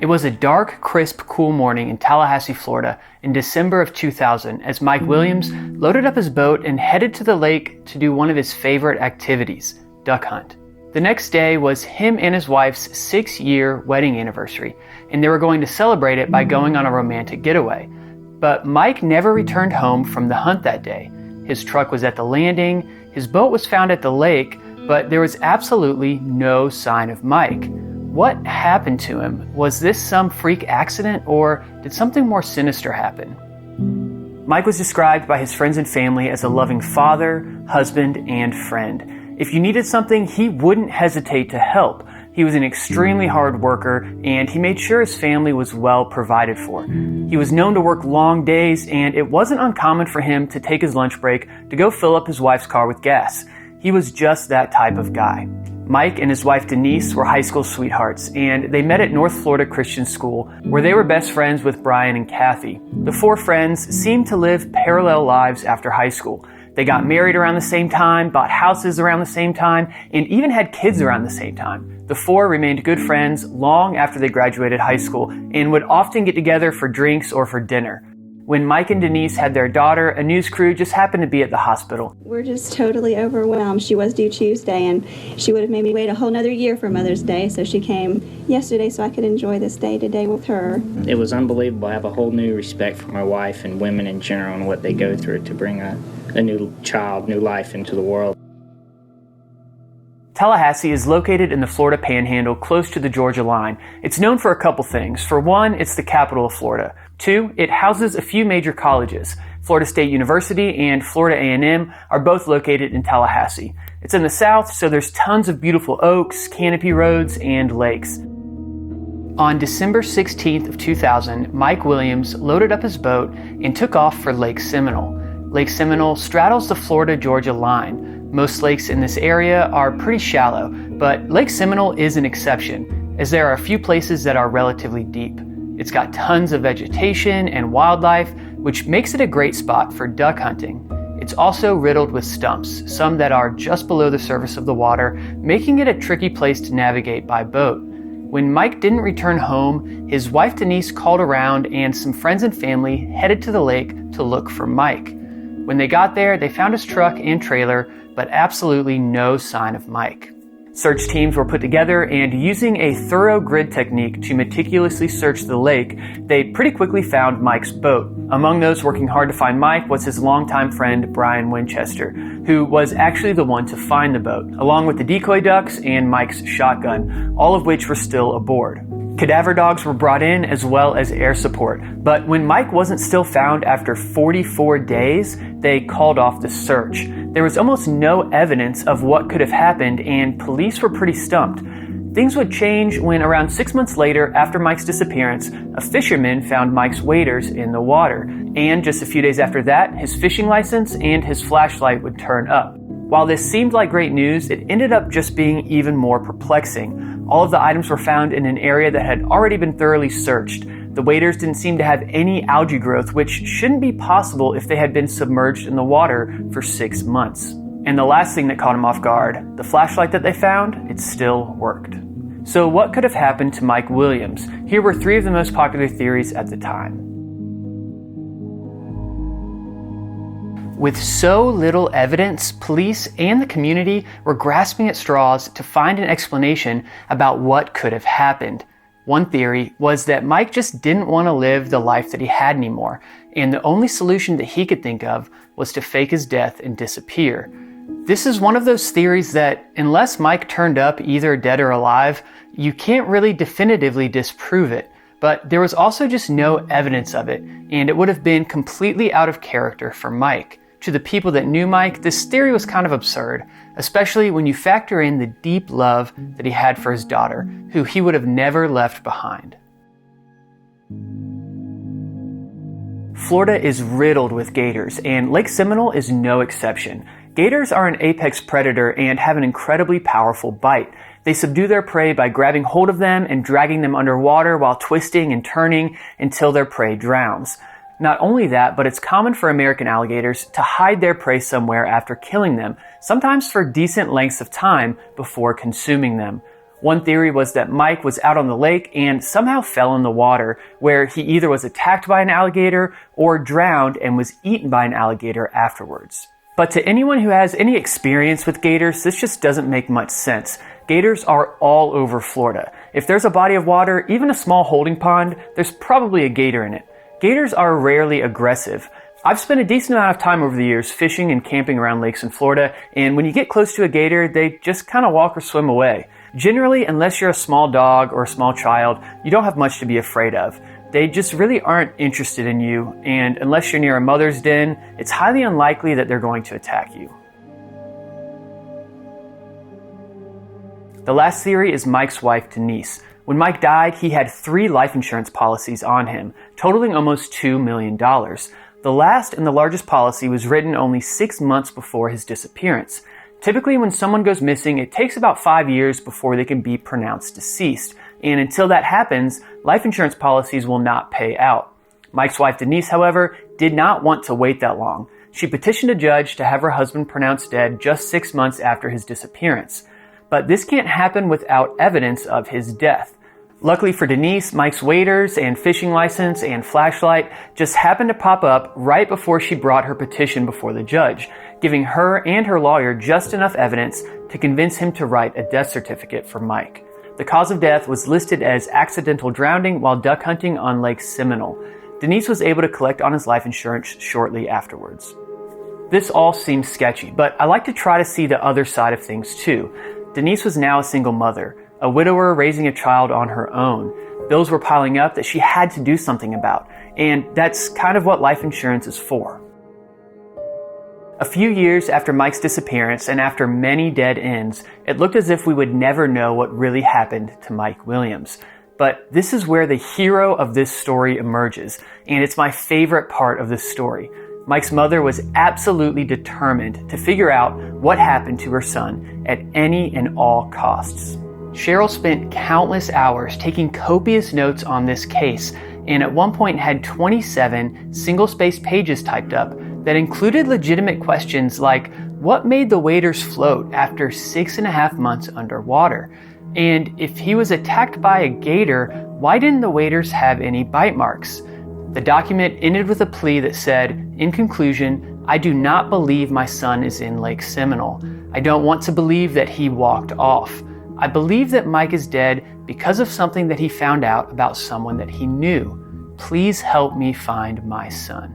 It was a dark, crisp, cool morning in Tallahassee, Florida in December of 2000 as Mike Williams loaded up his boat and headed to the lake to do one of his favorite activities, duck hunt. The next day was him and his wife's 6-year wedding anniversary, and they were going to celebrate it by going on a romantic getaway. But Mike never returned home from the hunt that day. His truck was at the landing, his boat was found at the lake, but there was absolutely no sign of Mike. What happened to him? Was this some freak accident, or did something more sinister happen? Mike was described by his friends and family as a loving father, husband, and friend. If you needed something, he wouldn't hesitate to help. He was an extremely hard worker, and he made sure his family was well provided for. He was known to work long days, and it wasn't uncommon for him to take his lunch break to go fill up his wife's car with gas. He was just that type of guy. Mike and his wife Denise were high school sweethearts, and they met at North Florida Christian School, where they were best friends with Brian and Kathy. The four friends seemed to live parallel lives after high school. They got married around the same time, bought houses around the same time, and even had kids around the same time. The four remained good friends long after they graduated high school and would often get together for drinks or for dinner. When Mike and Denise had their daughter, a news crew just happened to be at the hospital. We're just totally overwhelmed. She was due Tuesday, and she would have made me wait a whole nother year for Mother's Day, so she came yesterday so I could enjoy this day today with her. It was unbelievable. I have a whole new respect for my wife and women in general and what they go through to bring a new child, new life into the world. Tallahassee is located in the Florida Panhandle close to the Georgia line. It's known for a couple things. For one, it's the capital of Florida. Two, it houses a few major colleges. Florida State University and Florida A&M are both located in Tallahassee. It's in the south, so there's tons of beautiful oaks, canopy roads, and lakes. On December 16th of 2000, Mike Williams loaded up his boat and took off for Lake Seminole. Lake Seminole straddles the Florida-Georgia line. Most lakes in this area are pretty shallow, but Lake Seminole is an exception, as there are a few places that are relatively deep. It's got tons of vegetation and wildlife, which makes it a great spot for duck hunting. It's also riddled with stumps, some that are just below the surface of the water, making it a tricky place to navigate by boat. When Mike didn't return home, his wife Denise called around and some friends and family headed to the lake to look for Mike. When they got there, they found his truck and trailer, but absolutely no sign of Mike. Search teams were put together, and using a thorough grid technique to meticulously search the lake, they pretty quickly found Mike's boat. Among those working hard to find Mike was his longtime friend Brian Winchester, who was actually the one to find the boat, along with the decoy ducks and Mike's shotgun, all of which were still aboard. Cadaver dogs were brought in as well as air support, but when Mike wasn't still found after 44 days, they called off the search. There was almost no evidence of what could have happened, and police were pretty stumped. Things would change when around 6 months later, after Mike's disappearance, a fisherman found Mike's waders in the water, and just a few days after that, his fishing license and his flashlight would turn up. While this seemed like great news, it ended up just being even more perplexing. All of the items were found in an area that had already been thoroughly searched. The waders didn't seem to have any algae growth, which shouldn't be possible if they had been submerged in the water for 6 months. And the last thing that caught him off guard, the flashlight that they found, it still worked. So what could have happened to Mike Williams? Here were 3 of the most popular theories at the time. With so little evidence, police and the community were grasping at straws to find an explanation about what could have happened. One theory was that Mike just didn't want to live the life that he had anymore, and the only solution that he could think of was to fake his death and disappear. This is one of those theories that, unless Mike turned up either dead or alive, you can't really definitively disprove it. But there was also just no evidence of it, and it would have been completely out of character for Mike. To the people that knew Mike, this theory was kind of absurd, especially when you factor in the deep love that he had for his daughter, who he would have never left behind. Florida is riddled with gators, and Lake Seminole is no exception. Gators are an apex predator and have an incredibly powerful bite. They subdue their prey by grabbing hold of them and dragging them underwater while twisting and turning until their prey drowns. Not only that, but it's common for American alligators to hide their prey somewhere after killing them, sometimes for decent lengths of time before consuming them. One theory was that Mike was out on the lake and somehow fell in the water, where he either was attacked by an alligator or drowned and was eaten by an alligator afterwards. But to anyone who has any experience with gators, this just doesn't make much sense. Gators are all over Florida. If there's a body of water, even a small holding pond, there's probably a gator in it. Gators are rarely aggressive. I've spent a decent amount of time over the years fishing and camping around lakes in Florida, and when you get close to a gator, they just kind of walk or swim away. Generally, unless you're a small dog or a small child, you don't have much to be afraid of. They just really aren't interested in you, and unless you're near a mother's den, it's highly unlikely that they're going to attack you. The last theory is Mike's wife, Denise. When Mike died, he had 3 life insurance policies on him, totaling almost $2 million. The last and the largest policy was written only 6 months before his disappearance. Typically, when someone goes missing, it takes about 5 years before they can be pronounced deceased. And until that happens, life insurance policies will not pay out. Mike's wife, Denise, however, did not want to wait that long. She petitioned a judge to have her husband pronounced dead just 6 months after his disappearance. But this can't happen without evidence of his death. Luckily for Denise, Mike's waders and fishing license and flashlight just happened to pop up right before she brought her petition before the judge, giving her and her lawyer just enough evidence to convince him to write a death certificate for Mike. The cause of death was listed as accidental drowning while duck hunting on Lake Seminole. Denise was able to collect on his life insurance shortly afterwards. This all seems sketchy, but I like to try to see the other side of things too. Denise was now a single mother, a widower raising a child on her own. Bills were piling up that she had to do something about, and that's kind of what life insurance is for. A few years after Mike's disappearance and after many dead ends, it looked as if we would never know what really happened to Mike Williams. But this is where the hero of this story emerges, and it's my favorite part of this story. Mike's mother was absolutely determined to figure out what happened to her son at any and all costs. Cheryl spent countless hours taking copious notes on this case, and at one point had 27 single-spaced pages typed up that included legitimate questions like, what made the waders float after 6.5 months underwater? And if he was attacked by a gator, why didn't the waders have any bite marks? The document ended with a plea that said, in conclusion, I do not believe my son is in Lake Seminole. I don't want to believe that he walked off. I believe that Mike is dead because of something that he found out about someone that he knew. Please help me find my son.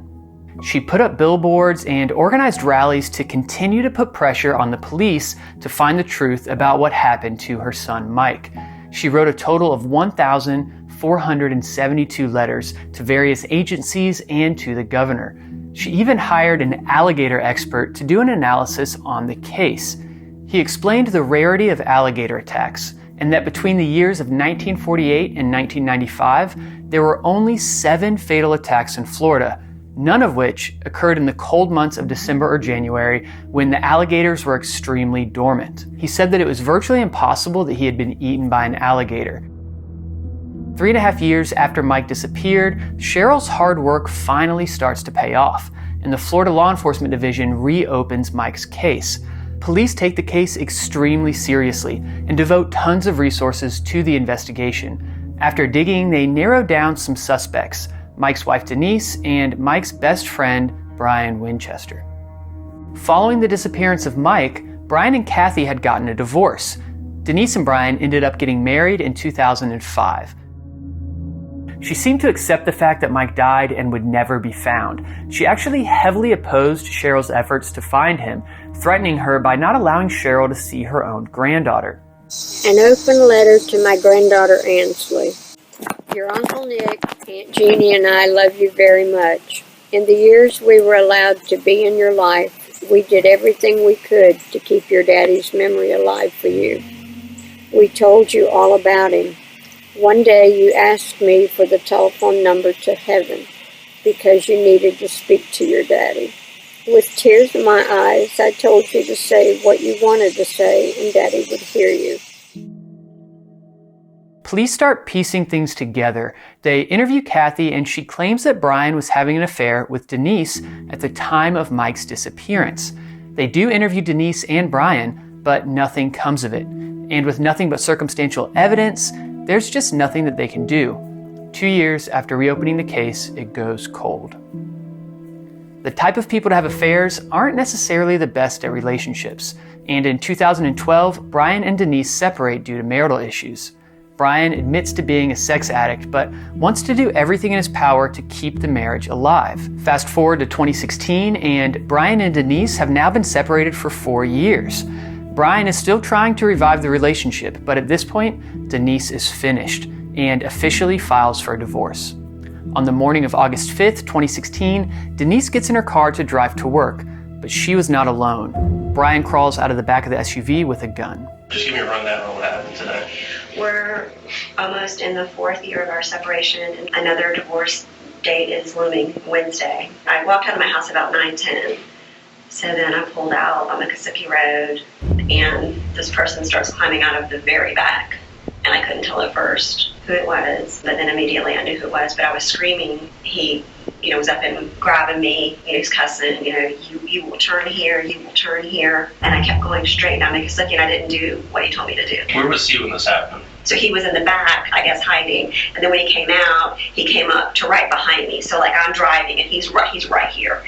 She put up billboards and organized rallies to continue to put pressure on the police to find the truth about what happened to her son Mike. She wrote a total of 1,472 letters to various agencies and to the governor. She even hired an alligator expert to do an analysis on the case. He explained the rarity of alligator attacks and that between the years of 1948 and 1995, there were only 7 fatal attacks in Florida, none of which occurred in the cold months of December or January when the alligators were extremely dormant. He said that it was virtually impossible that he had been eaten by an alligator. 3.5 years after Mike disappeared, Cheryl's hard work finally starts to pay off, and the Florida Law Enforcement Division reopens Mike's case. Police take the case extremely seriously and devote tons of resources to the investigation. After digging, they narrow down some suspects: Mike's wife Denise and Mike's best friend, Brian Winchester. Following the disappearance of Mike, Brian and Kathy had gotten a divorce. Denise and Brian ended up getting married in 2005. She seemed to accept the fact that Mike died and would never be found. She actually heavily opposed Cheryl's efforts to find him, threatening her by not allowing Cheryl to see her own granddaughter. An open letter to my granddaughter Ansley. Your Uncle Nick, Aunt Jeannie, and I love you very much. In the years we were allowed to be in your life, we did everything we could to keep your daddy's memory alive for you. We told you all about him. One day you asked me for the telephone number to heaven because you needed to speak to your daddy. With tears in my eyes, I told you to say what you wanted to say, and Daddy would hear you. Police start piecing things together. They interview Kathy, and she claims that Brian was having an affair with Denise at the time of Mike's disappearance. They do interview Denise and Brian, but nothing comes of it. And with nothing but circumstantial evidence, there's just nothing that they can do. 2 years after reopening the case, it goes cold. The type of people to have affairs aren't necessarily the best at relationships, and in 2012, Brian and Denise separate due to marital issues. Brian admits to being a sex addict, but wants to do everything in his power to keep the marriage alive. Fast forward to 2016, and Brian and Denise have now been separated for 4 years. Brian is still trying to revive the relationship, but at this point, Denise is finished and officially files for a divorce. On the morning of August 5th, 2016, Denise gets in her car to drive to work, but she was not alone. Brian crawls out of the back of the SUV with a gun. Just give me a rundown on what happened today. We're almost in the 4th year of our separation, and another divorce date is looming Wednesday. I walked out of my house about 9:10. So then I pulled out on the Mississippi Road, and this person starts climbing out of the very back. And I couldn't tell at first who it was, but then immediately I knew who it was. But I was screaming. He, was up and grabbing me. He was cussing. You will turn here. You will turn here. And I kept going straight down Mississippi, and I didn't do what he told me to do. Where was he when this happened? So he was in the back, I guess, hiding. And then when he came out, he came up to right behind me. So like I'm driving, and he's right here.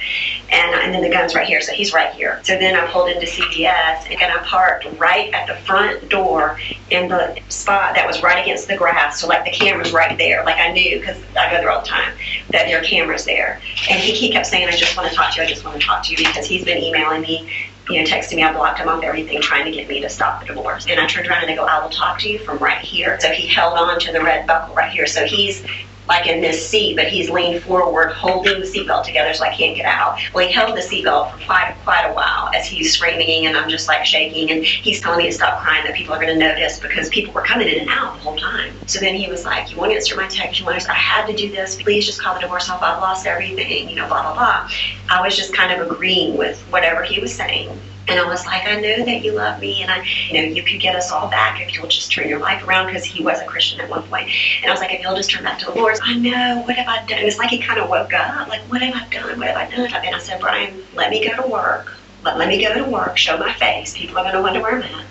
And then the gun's right here, so he's right here. So then I pulled into CVS, and I parked right at the front door in the spot that was right against the grass. So like the camera's right there. Like I knew, because I go there all the time, that there are cameras there. And he kept saying, I just want to talk to you, I just want to talk to you, because he's been emailing me, texting me. I blocked him off everything, trying to get me to stop the divorce. And I turned around and I go, I will talk to you from right here. So he held on to the red buckle right here. So he's like in this seat, but he's leaned forward, holding the seatbelt together so I can't get out. Well, he held the seatbelt for quite a while as he's screaming, and I'm just like shaking, and he's telling me to stop crying, that people are going to notice, because people were coming in and out the whole time. So then he was like, you won't answer my text, I had to do this, please just call the divorce off, I've lost everything, blah, blah, blah. I was just kind of agreeing with whatever he was saying. And I was like, I know that you love me, and you could get us all back if you'll just turn your life around, because he was a Christian at one point. And I was like, if you'll just turn back to the Lord. I know, what have I done? It's like he kind of woke up, like, what have I done? What have I done? And I said, Brian, let me go to work. Let me go to work, show my face. People are going to wonder where I'm at.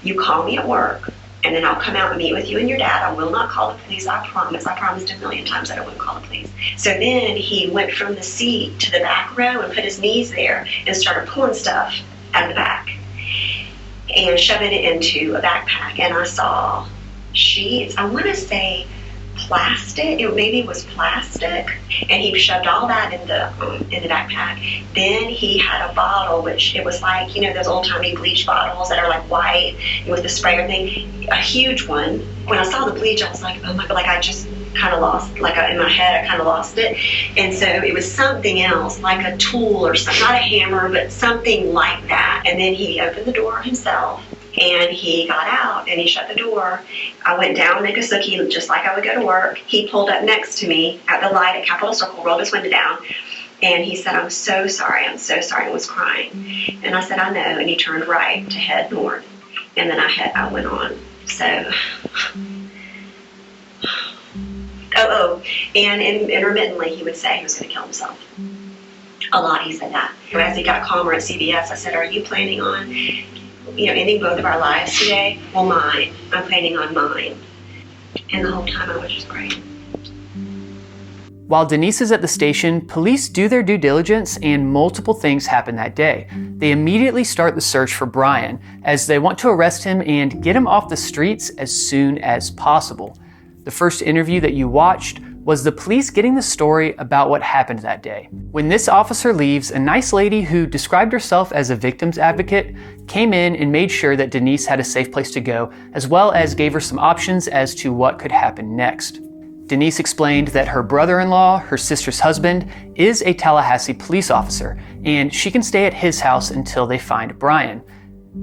You call me at work, and then I'll come out and meet with you and your dad. I will not call the police, I promise. I promised a million times that I wouldn't call the police. So then he went from the seat to the back row and put his knees there and started pulling stuff out of the back and shoving it into a backpack. And I saw sheets, I want to say plastic, maybe it was plastic, and he shoved all that in the backpack. Then he had a bottle, which it was like, those old-timey bleach bottles that are like white with the sprayer thing, a huge one. When I saw the bleach, I was like, oh my God, like I just kind of lost, in my head, I kind of lost it. And so it was something else, like a tool or something, not a hammer, but something like that. And then he opened the door himself, and he got out, and he shut the door. I went down Miccosukee just like I would go to work. He pulled up next to me at the light at Capitol Circle, rolled his window down, and he said, I'm so sorry, and was crying. And I said, I know. And he turned right to head north. And then I went on. So... and intermittently he would say he was going to kill himself. A lot he said that. As he got calmer at CVS, I said, are you planning on, ending both of our lives today? Well, mine. I'm planning on mine. And the whole time I was just praying. While Denise is at the station, police do their due diligence, and multiple things happen that day. They immediately start the search for Brian, as they want to arrest him and get him off the streets as soon as possible. The first interview that you watched was the police getting the story about what happened that day. When this officer leaves, a nice lady who described herself as a victim's advocate came in and made sure that Denise had a safe place to go, as well as gave her some options as to what could happen next. Denise explained that her brother-in-law, her sister's husband, is a Tallahassee police officer, and she can stay at his house until they find Brian.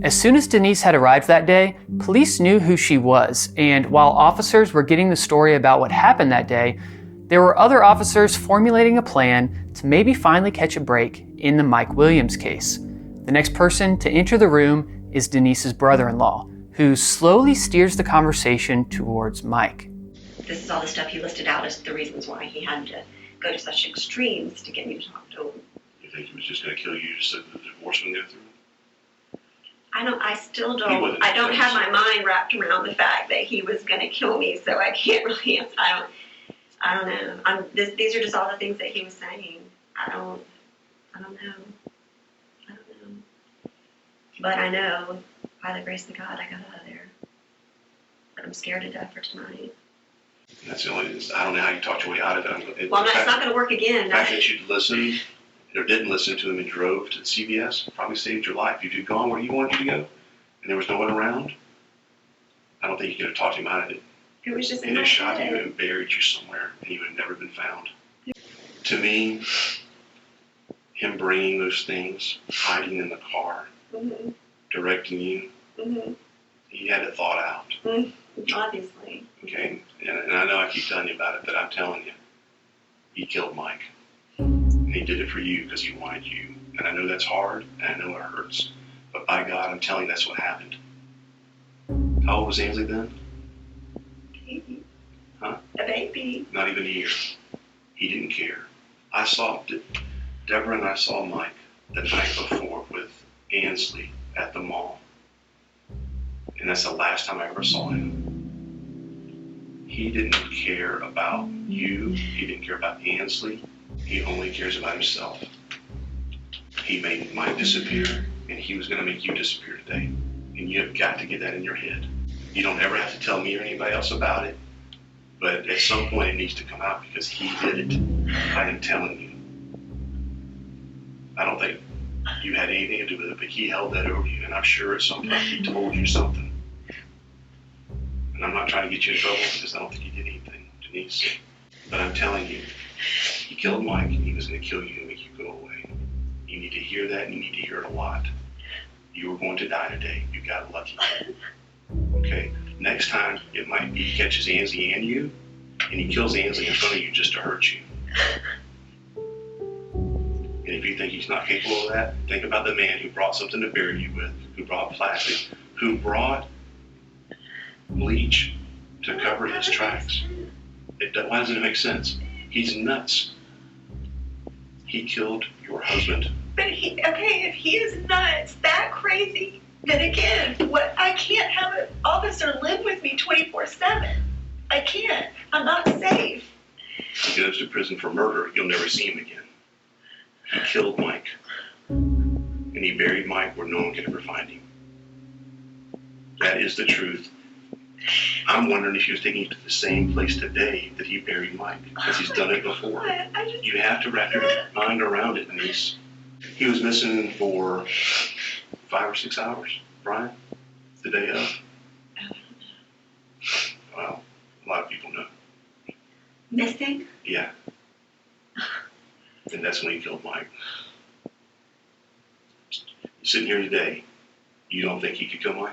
As soon as Denise had arrived that day, police knew who she was, and while officers were getting the story about what happened that day, there were other officers formulating a plan to maybe finally catch a break in the Mike Williams case. The next person to enter the room is Denise's brother-in-law, who slowly steers the conversation towards Mike. This is all the stuff he listed out as the reasons why he had to go to such extremes to get me to talk to him. You think he was just going to kill you so the divorce wouldn't go through? I still He don't, wouldn't I don't have have my mind wrapped around the fact that he was going to kill me, so I can't really answer. I don't know. These are just all the things that he was saying. I don't know. But I know, by the grace of God, I got out of there. But I'm scared to death for tonight. And that's the only, I don't know how you talked your way out of it. Well, it's not going to work again. The fact that you listened or didn't listen to him and drove to the CVS probably saved your life. If you'd gone where he wanted you to go and there was no one around, I don't think you could have talked him out of it. It was just And in my they shot you head. and buried you somewhere and you would have never been found. To me, him bringing those things, hiding in the car, Mm-hmm. directing you, Mm-hmm. he had it thought out. Mm-hmm. Obviously. Okay? And I know I keep telling you about it, but I'm telling you, he killed Mike. And he did it for you because he wanted you. And I know that's hard, and I know it hurts. But by God, I'm telling you, that's what happened. How old was Ainsley then? Baby. Huh? A baby. Not even a year. He didn't care. I saw, Deborah and I saw Mike the night before with Ainsley at the mall. And that's the last time I ever saw him. He didn't care about you. He didn't care about Ainsley. He only cares about himself. He made Mike disappear, and he was going to make you disappear today. And you have got to get that in your head. You don't ever have to tell me or anybody else about it, but at some point it needs to come out because he did it. I am telling you. I don't think you had anything to do with it, but he held that over you, and I'm sure at some point he told you something. And I'm not trying to get you in trouble because I don't think he did anything, Denise. But I'm telling you, he killed Mike, and he was going to kill you and make you go away. You need to hear that, and you need to hear it a lot. You were going to die today. You got lucky. Okay? Next time, it might be he catches Ainsley and you, and he kills Ainsley in front of you just to hurt you. And if you think he's not capable of that, think about the man who brought something to bury you with, who brought plastic, who brought bleach to cover his tracks. Why doesn't it make sense? He's nuts. He killed your husband. But if he is nuts, that crazy, then again, I can't have an officer live with me 24/7. I can't. I'm not safe. He goes to prison for murder. You'll never see him again. He killed Mike. And he buried Mike where no one could ever find him. That is the truth. I'm wondering if you're thinking to the same place today that he buried Mike, because he's done it before. You have to wrap your mind around it, Denise. He was missing for 5 or 6 hours, Brian, the day of. Well, a lot of people know. Missing? Yeah. And that's when he killed Mike. Sitting here today, you don't think he could kill Mike?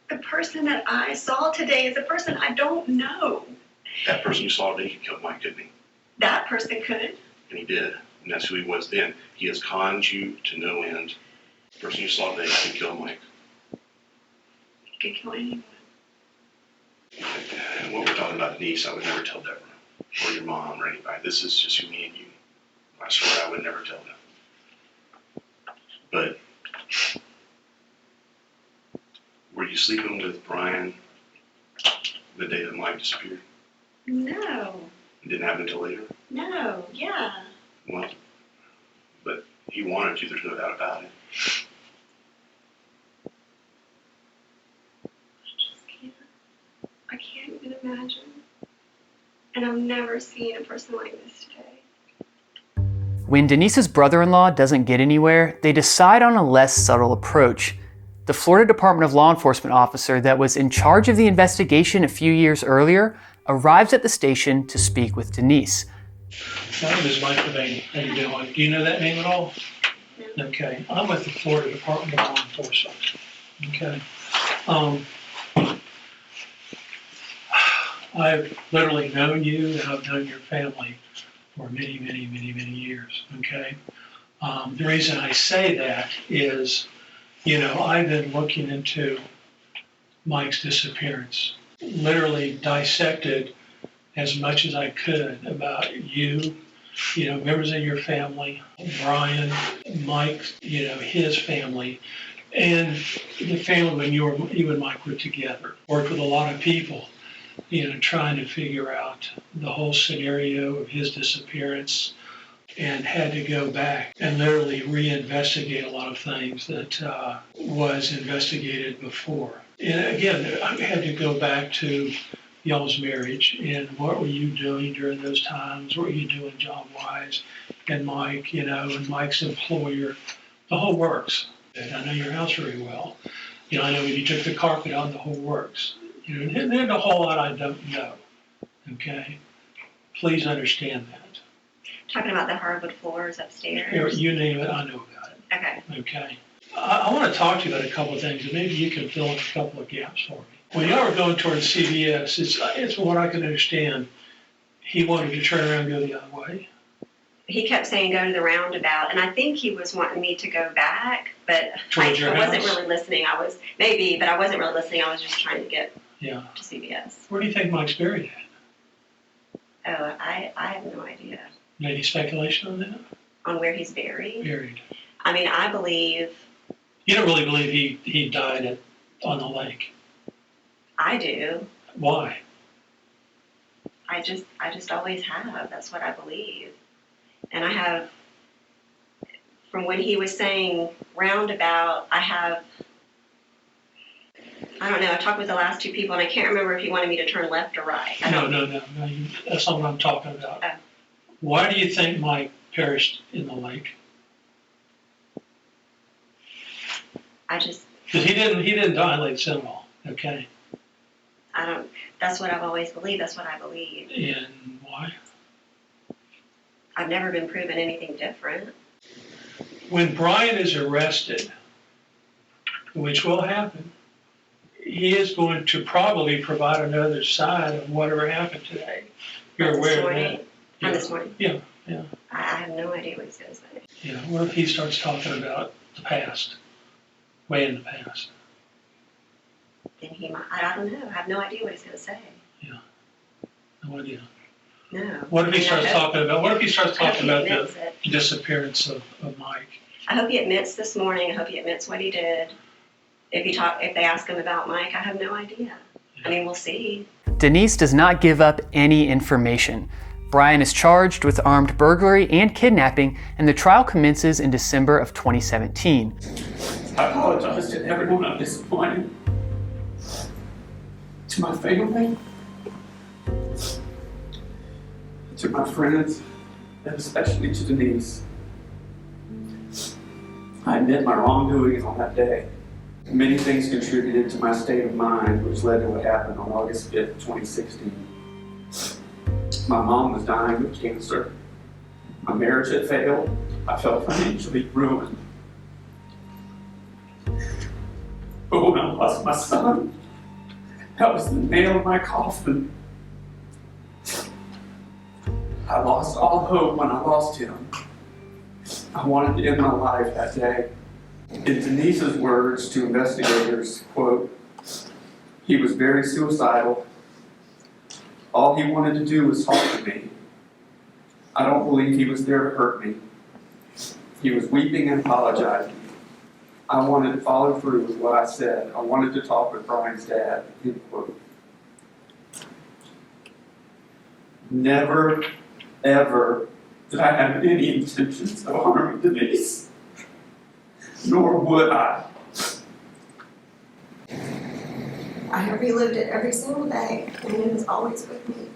The person that I saw today is a person I don't know. That person you saw today could kill Mike, couldn't he? That person could. And he did. And that's who he was then. He has conned you to no end. The person you saw today could kill Mike. He could kill anyone. And what we're talking about, Denise, I would never tell Deborah or your mom or anybody. This is just me and you. I swear I would never tell them. But were you sleeping with Brian the day that Mike disappeared? No. It didn't happen until later? No. Yeah. Well, but he wanted you, there's no doubt about it. I can't even imagine. And I've never seen a person like this today. When Denise's brother-in-law doesn't get anywhere, they decide on a less subtle approach. The Florida Department of Law Enforcement officer that was in charge of the investigation a few years earlier arrives at the station to speak with Denise. My name is Michael Bain. How you doing? Do you know that name at all? No. Okay. I'm with the Florida Department of Law Enforcement. Okay. I've literally known you and I've known your family for many, many, many, many years. Okay. The reason I say that is, I've been looking into Mike's disappearance, literally dissected as much as I could about you, members of your family, Brian, Mike, his family, And the family, when you and Mike were together, worked with a lot of people, trying to figure out the whole scenario of his disappearance, and had to go back and literally reinvestigate a lot of things that was investigated before. And again, I had to go back to y'all's marriage and what were you doing during those times? What were you doing job-wise? And Mike, and Mike's employer, the whole works. And I know your house very well. I know when you took the carpet out, the whole works. And there's a whole lot I don't know. Okay? Please understand that. Talking about the hardwood floors upstairs. You name it, I know about it. Okay. Okay. I want to talk to you about a couple of things, and maybe you can fill in a couple of gaps for me. When y'all were going towards CVS, it's from what I can understand, he wanted to turn around and go the other way. He kept saying go to the roundabout, and I think he was wanting me to go back, but I wasn't really listening. I was but I wasn't really listening. I was just trying to get to CVS. Where do you think Mike's buried at? Oh, I have no idea. Any speculation on that? On where he's buried? I mean, I believe... You don't really believe he died on the lake? I do. Why? I just always have. That's what I believe. And I have, from when he was saying roundabout, I don't know, I talked with the last two people and I can't remember if he wanted me to turn left or right. No, that's not what I'm talking about. Oh. Why do you think Mike perished in the lake? Because he didn't die in Lake Seminole, okay? That's what I've always believed, that's what I believe. And why? I've never been proven anything different. When Brian is arrested, which will happen, he is going to probably provide another side of whatever happened today. You're aware of that? And this morning? Yeah. I have no idea what he's going to say. What if he starts talking about the past, way in the past? Then he might, I don't know. I have no idea what he's going to say. Yeah, no idea. No. What if he starts talking about the disappearance of Mike? I hope he admits this morning. I hope he admits what he did. If they ask him about Mike, I have no idea. I mean, we'll see. Denise does not give up any information. Brian is charged with armed burglary and kidnapping, and the trial commences in December of 2017. I apologize to everyone I'm disappointed. To my family, to my friends, and especially to Denise. I admit my wrongdoing on that day. Many things contributed to my state of mind, which led to what happened on August 5th, 2016. My mom was dying of cancer. My marriage had failed. I felt financially ruined. But when I lost my son, that was the nail in my coffin. I lost all hope when I lost him. I wanted to end my life that day. In Denise's words to investigators, quote, "He was very suicidal. All he wanted to do was talk to me. I don't believe he was there to hurt me. He was weeping and apologizing. I wanted to follow through with what I said. I wanted to talk with Brian's dad," end quote. Never, ever did I have any intentions of harming Denise, nor would I. I have relived it every single day, and it is always with me.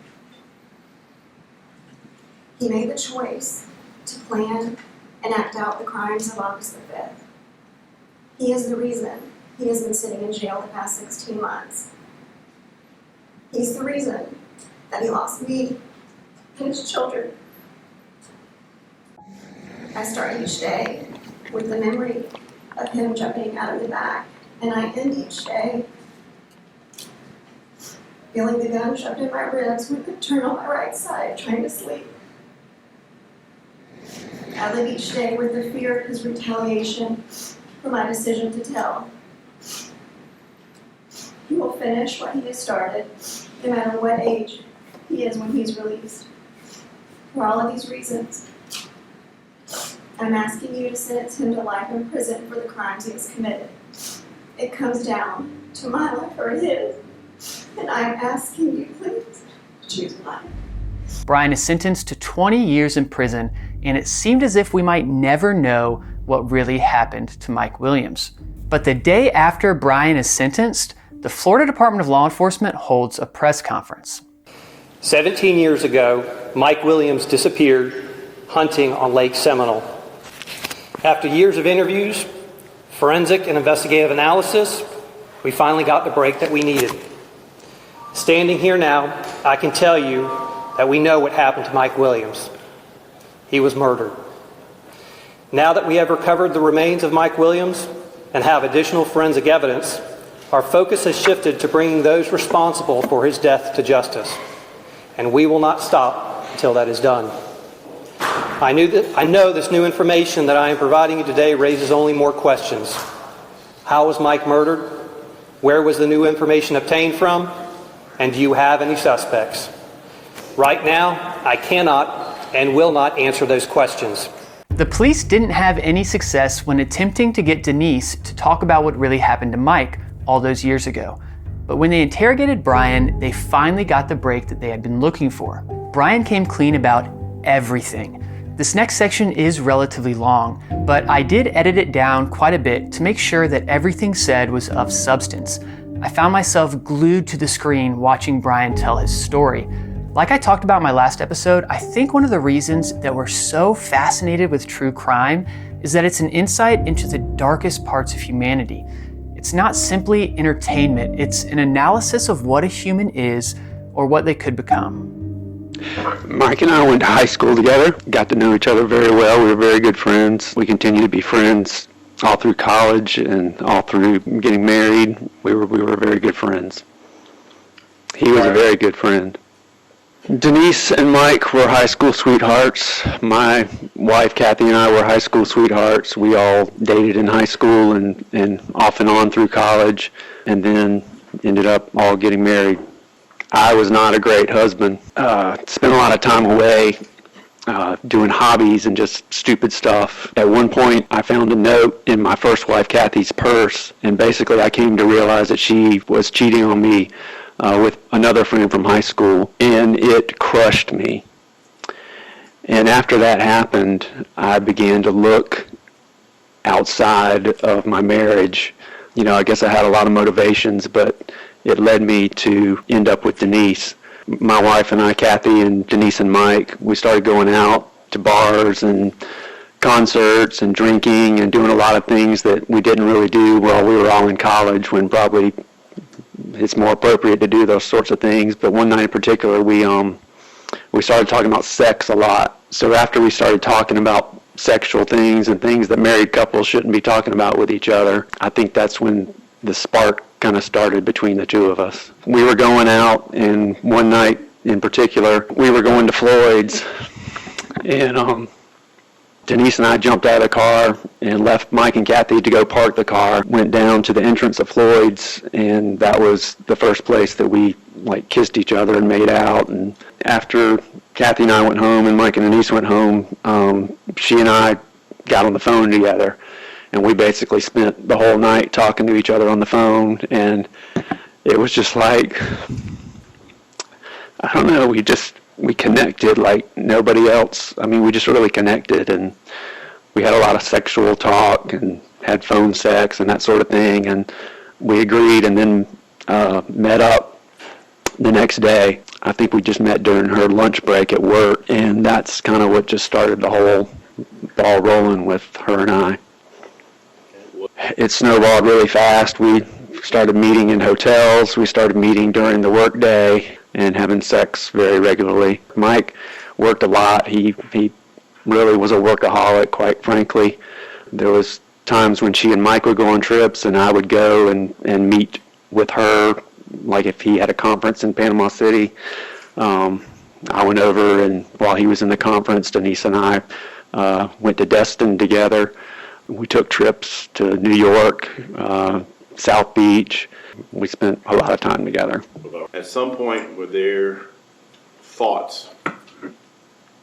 He made the choice to plan and act out the crimes of August the 5th. He is the reason he has been sitting in jail the past 16 months. He's the reason that he lost me and his children. I start each day with the memory of him jumping out of the back, and I end each day feeling the gun shoved in my ribs when I turn on my right side trying to sleep. I live each day with the fear of his retaliation for my decision to tell. He will finish what he has started, no matter what age he is when he's released. For all of these reasons, I'm asking you to sentence him to life in prison for the crimes he has committed. it comes down to my life or his. And I'm asking you, please, choose mine. Brian is sentenced to 20 years in prison, and it seemed as if we might never know what really happened to Mike Williams. But the day after Brian is sentenced, the Florida Department of Law Enforcement holds a press conference. 17 years ago, Mike Williams disappeared hunting on Lake Seminole. After years of interviews, forensic and investigative analysis, we finally got the break that we needed. Standing here now, I can tell you that we know what happened to Mike Williams. He was murdered. Now that we have recovered the remains of Mike Williams and have additional forensic evidence, our focus has shifted to bringing those responsible for his death to justice. And we will not stop until that is done. I know this new information that I am providing you today raises only more questions. How was Mike murdered? Where was the new information obtained from? And do you have any suspects? Right now, I cannot and will not answer those questions. The police didn't have any success when attempting to get Denise to talk about what really happened to Mike all those years ago. But when they interrogated Brian, they finally got the break that they had been looking for. Brian came clean about everything. This next section is relatively long, but I did edit it down quite a bit to make sure that everything said was of substance. I found myself glued to the screen watching Brian tell his story. Like I talked about in my last episode, I think one of the reasons that we're so fascinated with true crime is that it's an insight into the darkest parts of humanity. It's not simply entertainment, it's an analysis of what a human is or what they could become. Mike and I went to high school together, got to know each other very well. We were very good friends. We continue to be friends all through college and all through getting married. We were very good friends. He was a very good friend. Denise and Mike were high school sweethearts. My wife, Kathy, and I were high school sweethearts. We all dated in high school and off and on through college, and then ended up all getting married. I was not a great husband. Spent a lot of time away doing hobbies and just stupid stuff. At one point, I found a note in my first wife, Kathy's purse, and basically I came to realize that she was cheating on me with another friend from high school, and it crushed me. And after that happened, I began to look outside of my marriage. You know, I guess I had a lot of motivations, but it led me to end up with Denise. My wife and I, Kathy and Denise and Mike, we started going out to bars and concerts and drinking and doing a lot of things that we didn't really do while we were all in college, when probably it's more appropriate to do those sorts of things. But one night in particular, we started talking about sex a lot. So after we started talking about sexual things and things that married couples shouldn't be talking about with each other, I think that's when the spark kind of started between the two of us. We were going out, and one night in particular, we were going to Floyd's, and Denise and I jumped out of the car and left Mike and Kathy to go park the car, went down to the entrance of Floyd's, and that was the first place that we kissed each other and made out. And after Kathy and I went home and Mike and Denise went home, she and I got on the phone together, and we basically spent the whole night talking to each other on the phone, and it was just like, I don't know, we connected like nobody else. I mean, we just really connected, and we had a lot of sexual talk and had phone sex and that sort of thing, and we agreed and then met up the next day. I think we just met during her lunch break at work, and that's kind of what just started the whole ball rolling with her and I. It snowballed really fast. We started meeting in hotels. We started meeting during the work day and having sex very regularly. Mike worked a lot. He really was a workaholic, quite frankly. There was times when she and Mike would go on trips, and I would go and meet with her, like if he had a conference in Panama City. I went over, and while he was in the conference, Denise and I went to Destin together. We took trips to New York, South Beach. We spent a lot of time together. At some point, were there thoughts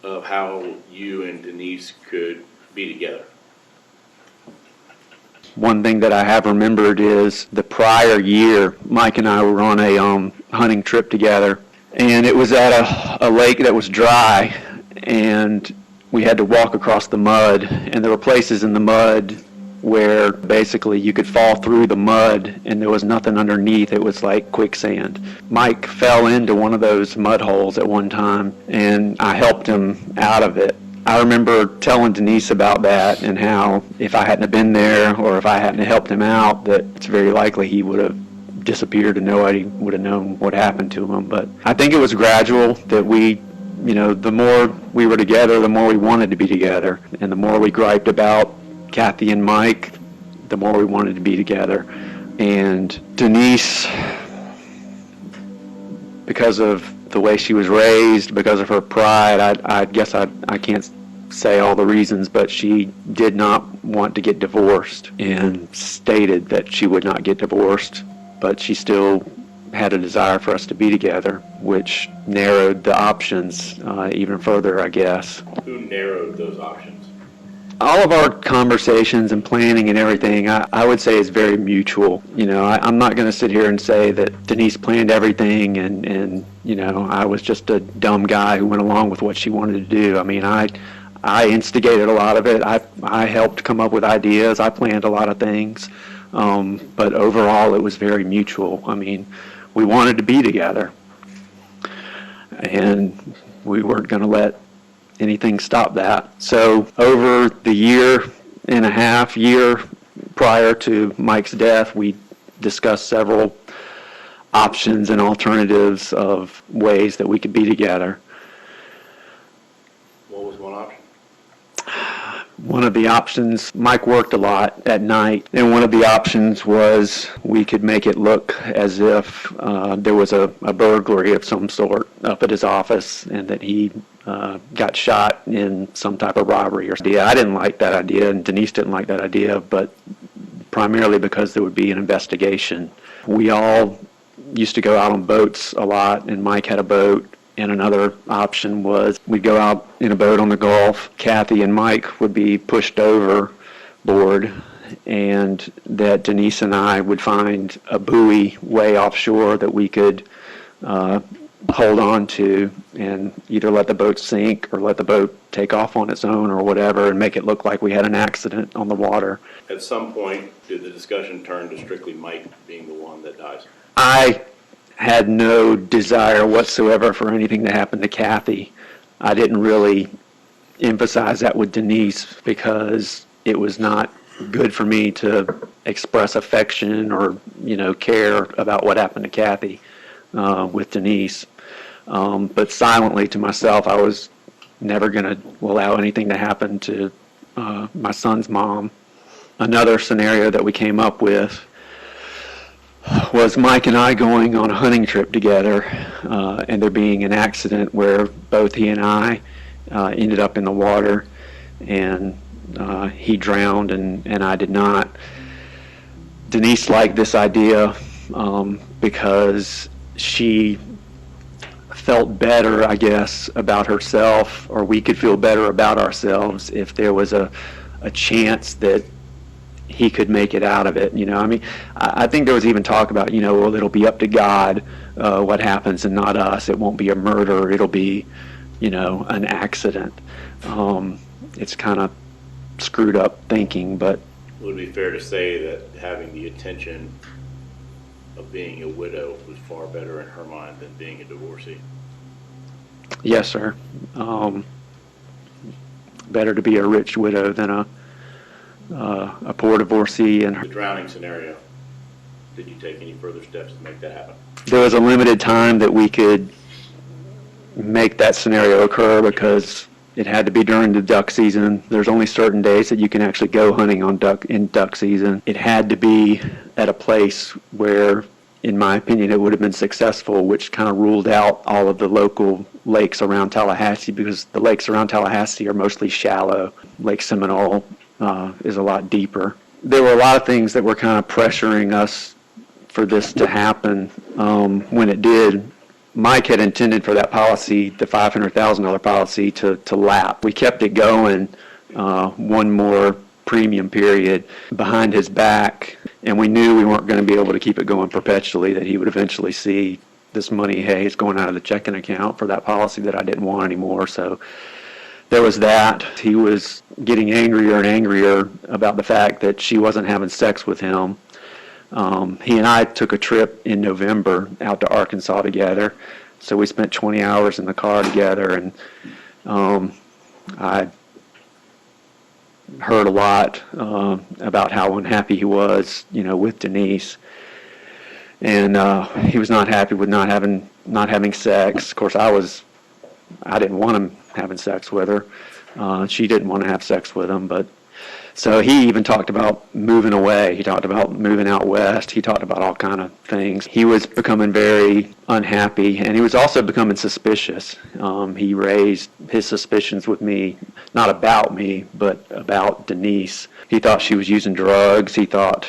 of how you and Denise could be together? One thing that I have remembered is the prior year, Mike and I were on a hunting trip together, and it was at a lake that was dry, and we had to walk across the mud, and there were places in the mud where basically you could fall through the mud and there was nothing underneath. It was like quicksand. Mike fell into one of those mud holes at one time, and I helped him out of it. I remember telling Denise about that and how if I hadn't have been there or if I hadn't have helped him out, that it's very likely he would have disappeared and nobody would have known what happened to him. But I think it was gradual that the more we were together, the more we wanted to be together. And the more we griped about Kathy and Mike, the more we wanted to be together. And Denise, because of the way she was raised, because of her pride, I guess I can't say all the reasons, but she did not want to get divorced and stated that she would not get divorced, but she still had a desire for us to be together, which narrowed the options even further, I guess. Who narrowed those options? All of our conversations and planning and everything, I would say is very mutual. I'm not going to sit here and say that Denise planned everything and I was just a dumb guy who went along with what she wanted to do. I mean, I instigated a lot of it. I helped come up with ideas. I planned a lot of things. But overall, it was very mutual. I mean, we wanted to be together. And we weren't going to let anything stop that. So over the year prior to Mike's death, we discussed several options and alternatives of ways that we could be together. What was one option? One of the options, Mike worked a lot at night, and one of the options was we could make it look as if there was a burglary of some sort up at his office and that he got shot in some type of robbery or idea. I didn't like that idea, and Denise didn't like that idea, but primarily because there would be an investigation. We all used to go out on boats a lot, and Mike had a boat. And another option was we'd go out in a boat on the Gulf. Kathy and Mike would be pushed overboard, and that Denise and I would find a buoy way offshore that we could hold on to and either let the boat sink or let the boat take off on its own or whatever and make it look like we had an accident on the water. At some point, did the discussion turn to strictly Mike being the one that dies? I had no desire whatsoever for anything to happen to Kathy. I didn't really emphasize that with Denise because it was not good for me to express affection or, care about what happened to Kathy with Denise. But silently to myself, I was never going to allow anything to happen to my son's mom. Another scenario that we came up with was Mike and I going on a hunting trip together and there being an accident where both he and I ended up in the water, and he drowned and I did not. Denise liked this idea because she felt better, I guess, about herself, or we could feel better about ourselves if there was a chance that he could make it out of it. I think there was even talk about, well, it'll be up to God what happens and not us. It won't be a murder. It'll be, an accident. It's kind of screwed up thinking, but Would it be fair to say that having the attention of being a widow was far better in her mind than being a divorcee? yes, sir. Better to be a rich widow than a poor divorcee. And The drowning scenario, did you take any further steps to make that happen? there was a limited time that we could make that scenario occur because it had to be during the duck season. There's only certain days that you can actually go hunting in duck season. It had to be at a place where, in my opinion, it would have been successful, which kind of ruled out all of the local lakes around Tallahassee, because the lakes around Tallahassee are mostly shallow. Lake Seminole is a lot deeper. There were a lot of things that were kind of pressuring us for this to happen. When it did, Mike had intended for that policy, the $500,000 policy, to lapse. We kept it going one more premium period behind his back, and we knew we weren't going to be able to keep it going perpetually, that he would eventually see this money, hey, it's going out of the checking account for that policy that I didn't want anymore. So there was that. He was getting angrier and angrier about the fact that she wasn't having sex with him. He and I took a trip in November out to Arkansas together. So we spent 20 hours in the car together, and I heard a lot about how unhappy he was, with Denise. And he was not happy with not having sex. Of course, I didn't want him having sex with her. She didn't want to have sex with him, but so he even talked about moving away. He talked about moving out west. He talked about all kind of things. He was becoming very unhappy, and he was also becoming suspicious. He raised his suspicions with me, not about me, but about Denise. He thought she was using drugs. He thought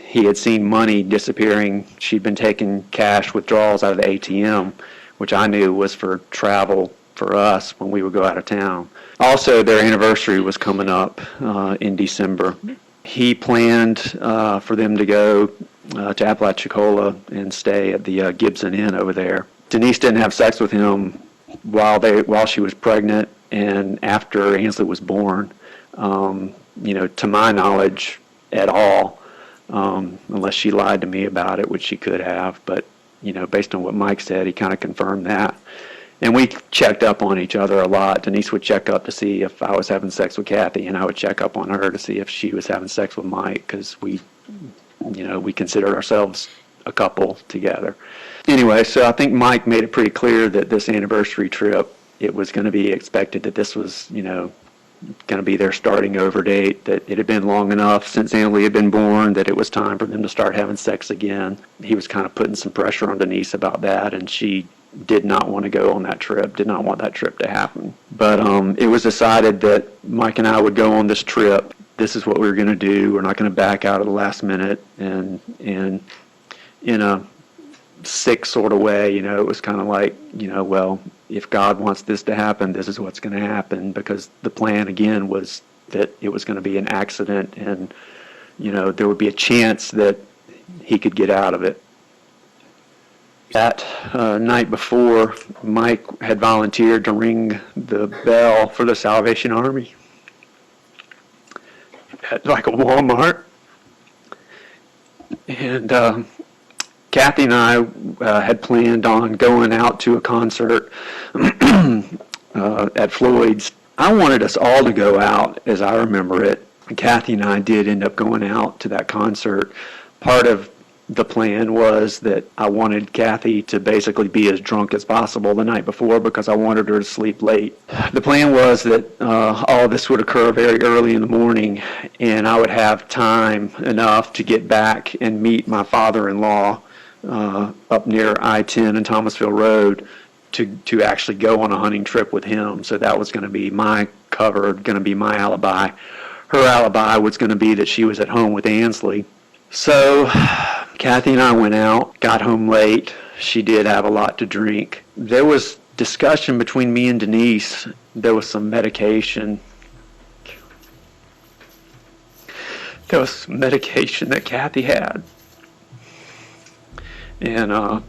he had seen money disappearing. She'd been taking cash withdrawals out of the ATM, which I knew was for travel for us when we would go out of town. Also, their anniversary was coming up in December. He planned for them to go to Apalachicola and stay at the Gibson Inn over there. Denise didn't have sex with him while she was pregnant and after Ansley was born, to my knowledge at all, unless she lied to me about it, which she could have. But, based on what Mike said, he kind of confirmed that. And we checked up on each other a lot. Denise would check up to see if I was having sex with Kathy, and I would check up on her to see if she was having sex with Mike, because we considered ourselves a couple together. Anyway, so I think Mike made it pretty clear that this anniversary trip, it was going to be expected that this was, going to be their starting over date, that it had been long enough since Ansley had been born that it was time for them to start having sex again. He was kind of putting some pressure on Denise about that, and she did not want to go on that trip, did not want that trip to happen. But it was decided that Mike and I would go on this trip. This is what we were going to do. We're not going to back out at the last minute. And in a sick sort of way, it was kind of like, well, if God wants this to happen, this is what's going to happen, because the plan, again, was that it was going to be an accident, and, there would be a chance that he could get out of it. That night before, Mike had volunteered to ring the bell for the Salvation Army at like a Walmart. And Kathy and I had planned on going out to a concert at Floyd's. I wanted us all to go out, as I remember it. Kathy and I did end up going out to that concert. Part of the plan was that I wanted Kathy to basically be as drunk as possible the night before, because I wanted her to sleep late. The plan was that all of this would occur very early in the morning, and I would have time enough to get back and meet my father-in-law up near I-10 and Thomasville Road to actually go on a hunting trip with him. So that was going to be my cover, going to be my alibi. Her alibi was going to be that she was at home with Ansley. So Kathy and I went out, got home late. She did have a lot to drink. There was discussion between me and Denise. There was some medication. There was some medication that Kathy had. And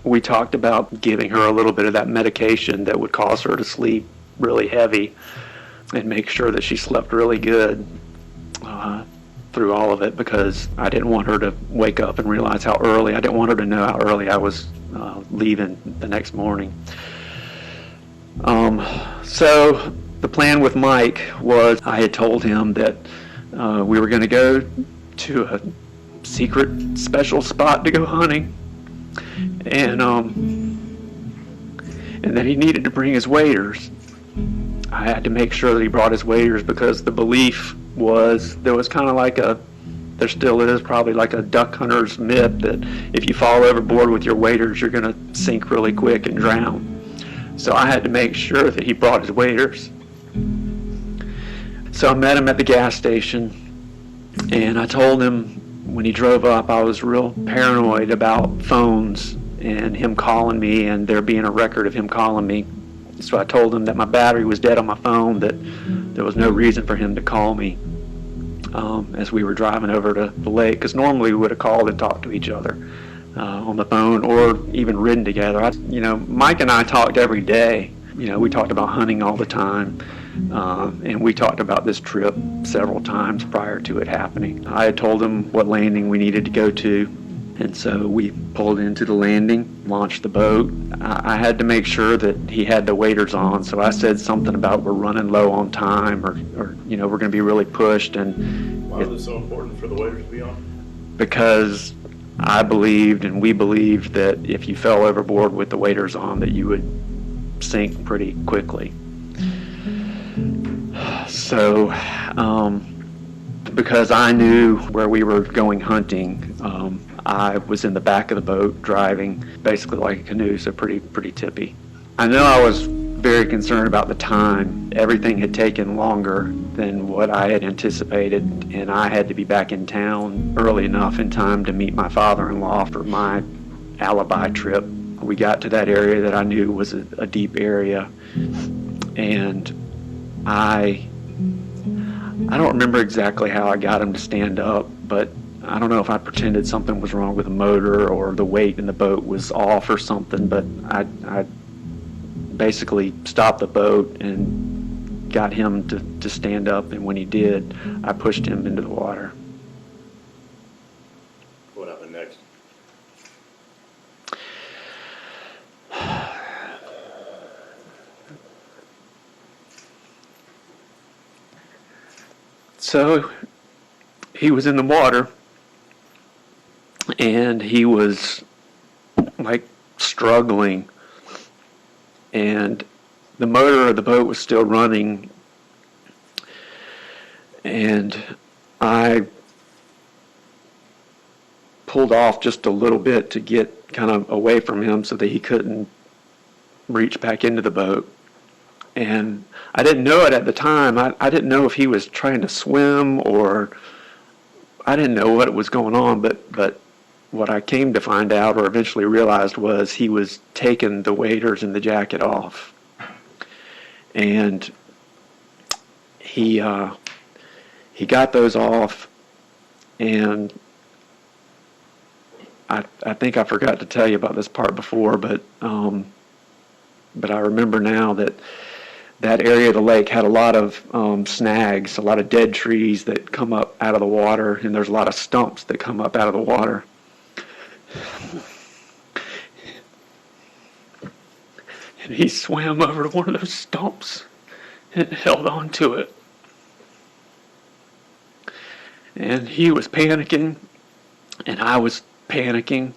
we talked about giving her a little bit of that medication that would cause her to sleep really heavy and make sure that she slept really good through all of it, because I didn't want her to wake up and realize how early. I didn't want her to know how early I was leaving the next morning. So the plan with Mike was, I had told him that we were going to go to a secret special spot to go hunting, and that he needed to bring his waders. I had to make sure that he brought his waders, because the belief was, there was kind of like there still is probably like a duck hunter's myth that if you fall overboard with your waders, you're going to sink really quick and drown. So I had to make sure that he brought his waders. So I met him at the gas station, and I told him when he drove up, I was real paranoid about phones and him calling me and there being a record of him calling me. So I told him that my battery was dead on my phone, that there was no reason for him to call me. as we were driving over to the lake, because normally we would have called and talked to each other on the phone or even ridden together. Mike and I talked every day. We talked about hunting all the time, and we talked about this trip several times prior to it happening. I had told him what landing we needed to go to, and so we pulled into the landing, launched the boat. I had to make sure that he had the waders on, so I said something about we're running low on time, or we're going to be really pushed. And why was it so important for the waders to be on? Because I believed, and we believed, that if you fell overboard with the waders on, that you would sink pretty quickly. So, because I knew where we were going hunting, I was in the back of the boat driving, basically like a canoe, so pretty tippy. I know I was very concerned about the time. Everything had taken longer than what I had anticipated, and I had to be back in town early enough in time to meet my father-in-law for my alibi trip. We got to that area that I knew was a deep area, and I don't remember exactly how I got him to stand up, but I don't know if I pretended something was wrong with the motor or the weight in the boat was off or something, but I basically stopped the boat and got him to stand up, and when he did, I pushed him into the water. What happened next? So he was in the water, and he was like struggling, and the motor of the boat was still running, and I pulled off just a little bit to get kind of away from him so that he couldn't reach back into the boat. And I didn't know it at the time. I didn't know if he was trying to swim, or I didn't know what was going on, but what I came to find out, or eventually realized, was he was taking the waders and the jacket off. And he got those off, and I think I forgot to tell you about this part before, but I remember now that area of the lake had a lot of snags, a lot of dead trees that come up out of the water, and there's a lot of stumps that come up out of the water. And he swam over to one of those stumps and held on to it. And he was panicking, and I was panicking,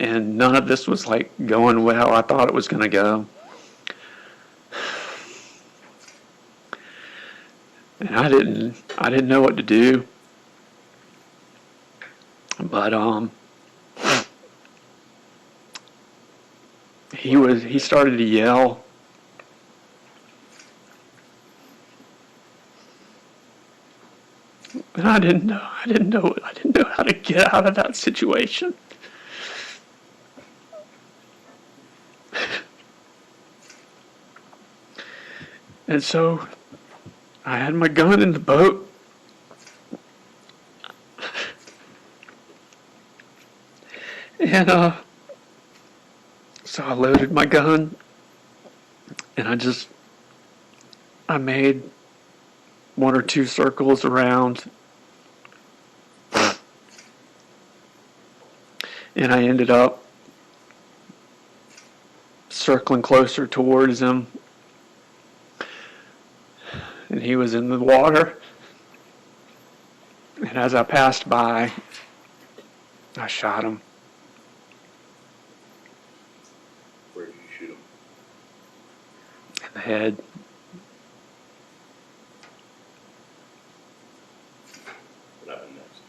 and none of this was like going well. I thought it was going to go. And I didn't know what to do. But he started to yell. And I didn't know how to get out of that situation. And so I had my gun in the boat. And so I loaded my gun, and I made 1 or 2 circles around, and I ended up circling closer towards him, and he was in the water, and as I passed by, I shot him. Where did you shoot him? In the head. What happened next?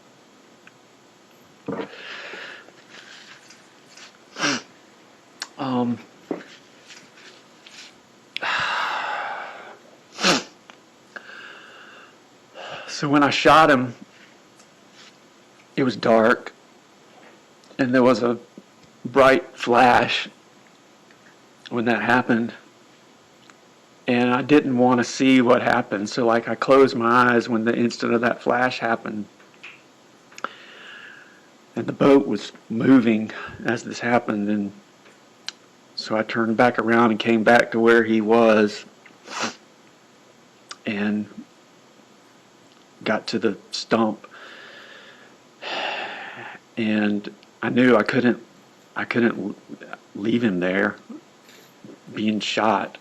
So when I shot him, it was dark, and there was a bright flash when that happened. And I didn't want to see what happened, so like I closed my eyes when the instant of that flash happened. And the boat was moving as this happened, and so I turned back around and came back to where he was and got to the stump. And I knew I couldn't leave him there being shot.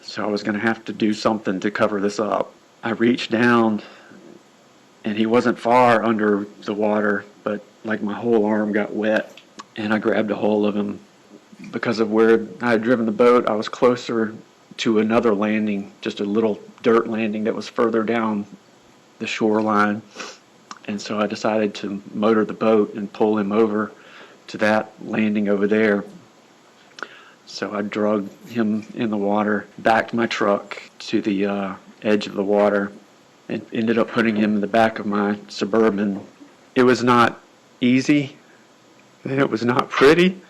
So I was going to have to do something to cover this up. I reached down, and he wasn't far under the water, but like my whole arm got wet, and I grabbed a hold of him. Because of where I had driven the boat, I was closer to another landing, just a little dirt landing that was further down the shoreline. And so I decided to motor the boat and pull him over to that landing over there. So I dragged him in the water, backed my truck to the edge of the water, and ended up putting him in the back of my Suburban. It was not easy, and it was not pretty,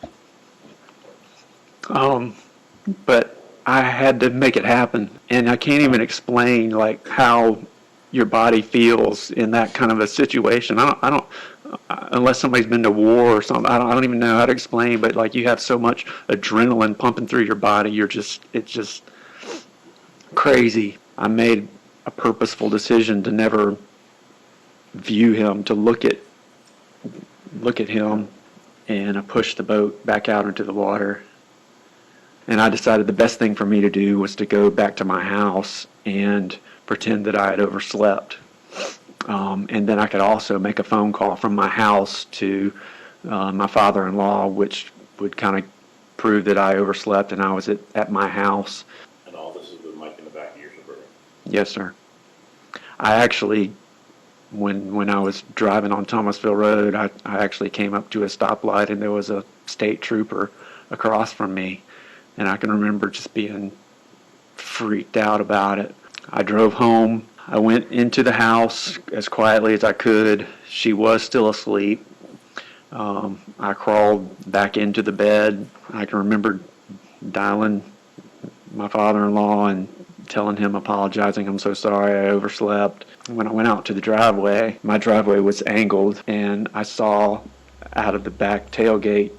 but I had to make it happen. And I can't even explain like how your body feels in that kind of a situation. I don't unless somebody's been to war or something, I don't even know how to explain, but like you have so much adrenaline pumping through your body, it's just crazy. I made a purposeful decision to never view him, to look at him, and I pushed the boat back out into the water. And I decided the best thing for me to do was to go back to my house and pretend that I had overslept. And then I could also make a phone call from my house to my father-in-law, which would kind of prove that I overslept and I was at my house. And all this is with Mike in the back of your Suburban? Yes, sir. I actually, when I was driving on Thomasville Road, I actually came up to a stoplight and there was a state trooper across from me. And I can remember just being freaked out about it. I drove home. I went into the house as quietly as I could. She was still asleep. I crawled back into the bed. I can remember dialing my father-in-law and telling him, apologizing, I'm so sorry, I overslept. When I went out to the driveway, my driveway was angled, and I saw out of the back tailgate,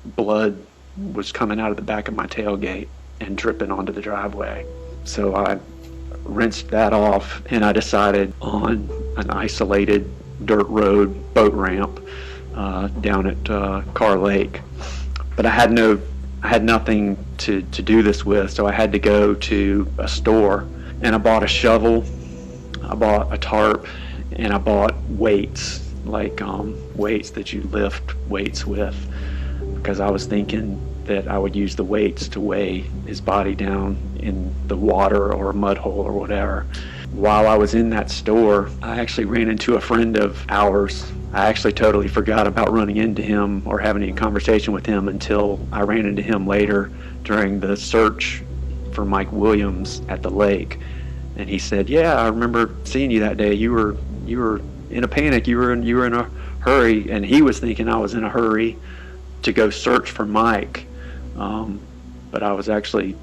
blood was coming out of the back of my tailgate and dripping onto the driveway. So I rinsed that off, and I decided on an isolated dirt road boat ramp down at Carr Lake. But I had nothing to do this with, so I had to go to a store, and I bought a shovel, I bought a tarp, and I bought weights, like weights that you lift weights with, because I was thinking that I would use the weights to weigh his body down in the water or a mud hole or whatever. While I was in that store, I actually ran into a friend of ours. I actually totally forgot about running into him or having any conversation with him until I ran into him later during the search for Mike Williams at the lake. And he said, yeah, I remember seeing you that day. You were in a panic. You were in a hurry. And he was thinking I was in a hurry to go search for Mike. But I was actually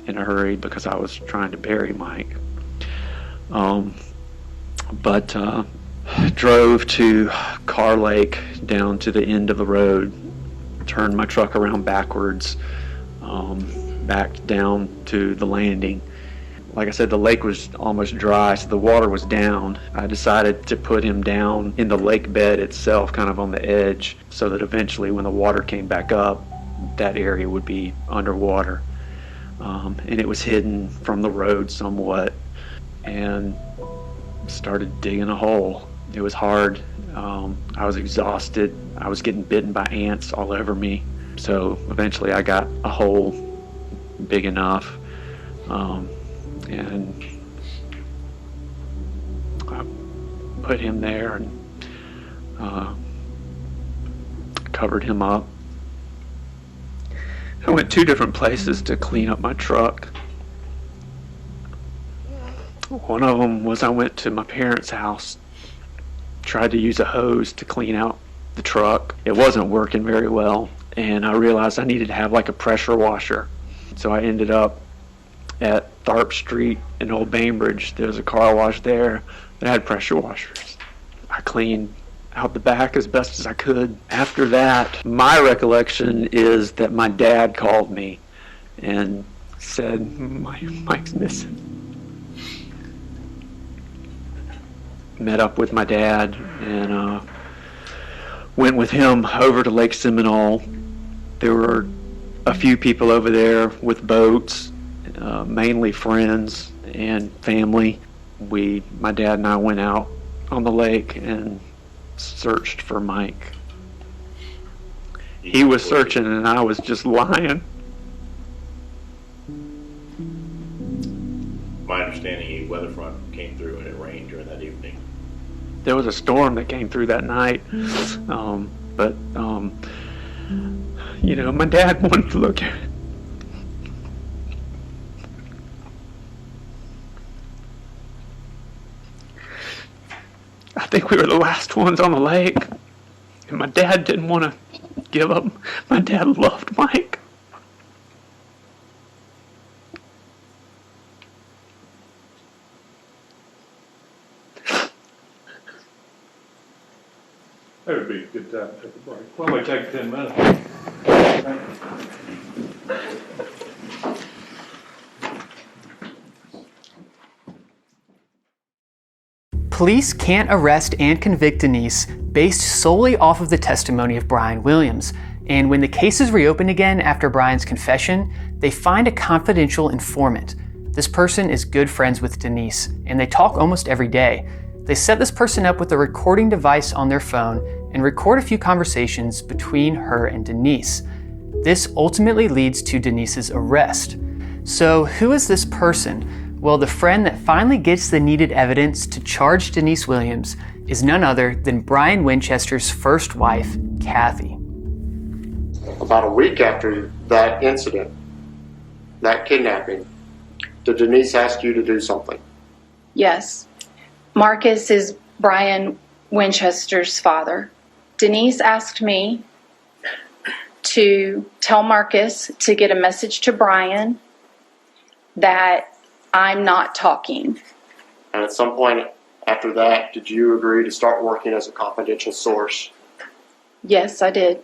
in a hurry because I was trying to bury Mike. Drove to Carr Lake down to the end of the road, turned my truck around backwards, back down to the landing. Like I said, the lake was almost dry, so the water was down. I decided to put him down in the lake bed itself, kind of on the edge, so that eventually when the water came back up, that area would be underwater. And it was hidden from the road somewhat, and started digging a hole. It was hard. I was exhausted. I was getting bitten by ants all over me. So eventually I got a hole big enough, and I put him there and covered him up. I went 2 different places to clean up my truck. One of them was I went to my parents' house, tried to use a hose to clean out the truck. It wasn't working very well, and I realized I needed to have like a pressure washer. So I ended up at Tharp Street in Old Bainbridge. There was a car wash there that had pressure washers. I cleaned out the back as best as I could. After that, my recollection is that my dad called me and said, Mike's missing. Met up with my dad and went with him over to Lake Seminole. There were a few people over there with boats, mainly friends and family. My dad and I went out on the lake and searched for Mike. He was searching and I was just lying. My understanding, a weather front came through and it rained during that evening. There was a storm that came through that night, but my dad wanted to look at it. I think we were the last ones on the lake, and my dad didn't want to give up. My dad loved Mike. That would be a good time to take a break. Why don't we take 10 minutes? Police can't arrest and convict Denise based solely off of the testimony of Brian Williams. And when the case is reopened again after Brian's confession, they find a confidential informant. This person is good friends with Denise, and they talk almost every day. They set this person up with a recording device on their phone and record a few conversations between her and Denise. This ultimately leads to Denise's arrest. So who is this person? Well, the friend that finally gets the needed evidence to charge Denise Williams is none other than Brian Winchester's first wife, Kathy. About a week after that incident, that kidnapping, did Denise ask you to do something? Yes. Marcus is Brian Winchester's father. Denise asked me to tell Marcus to get a message to Brian that I'm not talking. And at some point after that, did you agree to start working as a confidential source? Yes, I did.